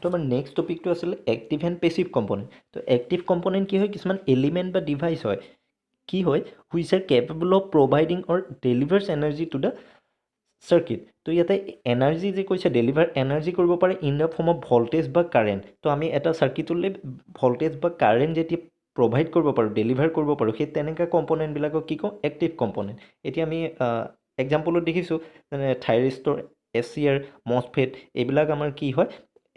তো আমাৰ নেক্সট টপিকটো আছিলে এক্টিভ এণ্ড পেছিভ কম্পনেণ্ট। তো এক্টিভ কম্পনেণ্ট কি হয়, কিছুমান এলিমেণ্ট বা ডিভাইচ হয় কি হয় which are capable of providing or delivers energy to the circuit. তো ইয়াতে এনাৰ্জি যে কৈছে ডেলিভাৰ এনাৰ্জি কৰিব পাৰে in the form of voltage বা কাৰেণ্ট। তো আমি এটা চাৰ্কিটলৈ ভল্টেজ বা কাৰেণ্ট যেতিয়া প্ৰভাইড কৰিব পাৰোঁ, ডেলিভাৰ কৰিব পাৰোঁ, সেই তেনেকুৱা কম্পনেণ্টবিলাকক কি কওঁ, এক্টিভ কম্পনেণ্ট। এতিয়া আমি এক্সাম্পলত দেখিছোঁ যেনে থাইৰিষ্টৰ এচিয়াৰ মছফেট এইবিলাক আমাৰ কি হয়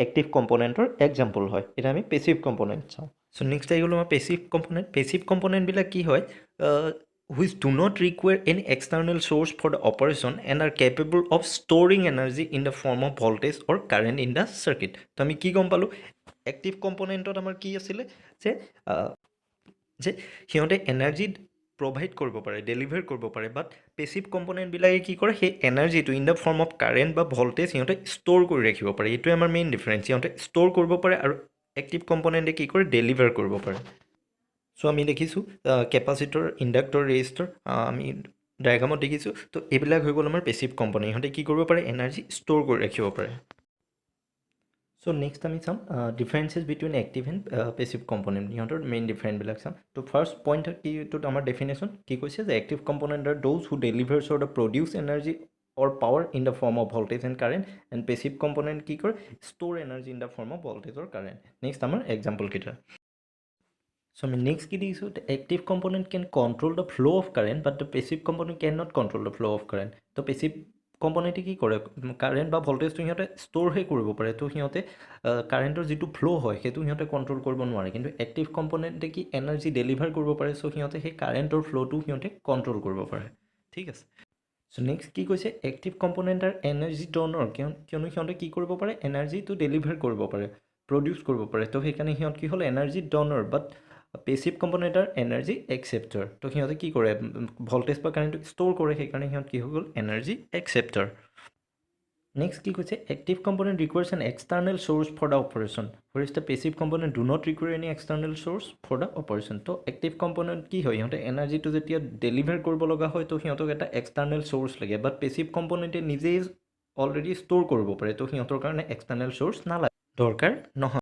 এক্টিভ কম্পনেণ্টৰ এক্সাম্পল হয়। এতিয়া আমি পেছিভ কম্পনেণ্ট চাওঁ। চ' নেক্সট আহি গ'লো আমাৰ পেছিভ কম্পনেণ্ট। পেছিভ কম্পনেণ্টবিলাক কি হয় which do not require any external source for the operation and are capable of storing energy in the form of voltage or current in the circuit. তো আমি কি গম পালোঁ এক্টিভ কম্পনেণ্টত আমাৰ কি আছিলে যে সিহঁতে এনাৰ্জি প্ৰভাইড কৰিব পাৰে, ডেলিভাৰ কৰিব পাৰে, বাট পেছিভ কম্পনেণ্টবিলাকে কি কৰে সেই এনাৰ্জিটো in the form of current বা ভল্টেজ সিহঁতে ষ্ট'ৰ কৰি ৰাখিব পাৰে। এইটোৱে আমাৰ মেইন ডিফাৰেঞ্চ। সিহঁতে ষ্ট'ৰ কৰিব পাৰে আৰু এক্টিভ কম্পনেণ্টে কি কৰে ডেলিভাৰ কৰিব পাৰে। চ' আমি দেখিছোঁ কেপাচিটৰ, ইণ্ডাক্টৰ, ৰেজিষ্টৰ আমি ডায়েগ্ৰামত দেখিছোঁ। তো এইবিলাক হৈ গ'ল আমাৰ পেছিভ কম্পনেণ্ট। ইহঁতে কি কৰিব পাৰে এনাৰ্জি ষ্ট'ৰ কৰি ৰাখিব পাৰে। চ' নেক্সট আমি চাম differences between active and passive component, ইহঁতৰ মেইন ডিফাৰেণ্টবিলাক চাম। তো ফাৰ্ষ্ট পইণ্ট কিটোত আমাৰ ডেফিনেশ্যন কি কৈছে যে active component are those who delivers or the produce energy or power in the form of voltage and current and passive component কি কৰে store energy in the form of voltage or current. Next আমাৰ এক্সাম্পলকেইটা। So I mean, next key is the active component can control the flow of current, but the passive component cannot control the flow of current. So passive component কি কৰে current বা ভল্টেজটো সিহঁতে ষ্ট'ৰহে কৰিব পাৰে। তো সিহঁতে কাৰেণ্টৰ যিটো ফ্ল' হয় সেইটো সিহঁতে কণ্ট্ৰল কৰিব নোৱাৰে, কিন্তু এক্টিভ কম্পনেণ্টে কি এনাৰ্জি ডেলিভাৰ কৰিব পাৰে। চ' সিহঁতে সেই কাৰেণ্টৰ ফ্ল'টো সিহঁতে কণ্ট্ৰল কৰিব পাৰে। ঠিক আছে। চ' নেক্সট কি কৈছে এক্টিভ কম্পনেণ্ট আৰু এনাৰ্জি ড'নৰ, কিয়নো সিহঁতে কি কৰিব পাৰে এনাৰ্জিটো ডেলিভাৰ কৰিব পাৰে, প্ৰডিউচ কৰিব পাৰে। তো সেইকাৰণে সিহঁত কি হ'ল এনাৰ্জি ড'নৰ, বাট পেছিভ কম্পনেণ্ট আৰু এনাৰ্জি একচেপ্টাৰ। তো সিহঁতে কি কৰে ভল্টেজ বা কাৰেণ্টটো ষ্ট'ৰ কৰে, সেইকাৰণে সিহঁত কি হৈ গ'ল এনাৰ্জি একচেপ্টাৰ। নেক্সট কি কৈছে active component requires an external source for the operation, which the passive component do not require any external source for the operation. তো এক্টিভ কম্পনেণ্ট কি হয় সিহঁতে এনাৰ্জিটো যেতিয়া ডেলিভাৰ কৰিব লগা হয় তো সিহঁতক এটা এক্সটাৰ্নেল চ'ৰ্চ লাগে, বাট পেছিভ কম্পনেণ্টে নিজেই অলৰেডি ষ্ট'ৰ কৰিব পাৰে। তো সিহঁতৰ কাৰণে এক্সটাৰ্নেল চ'ৰ্চ নালাগে, দৰকাৰ নহয়।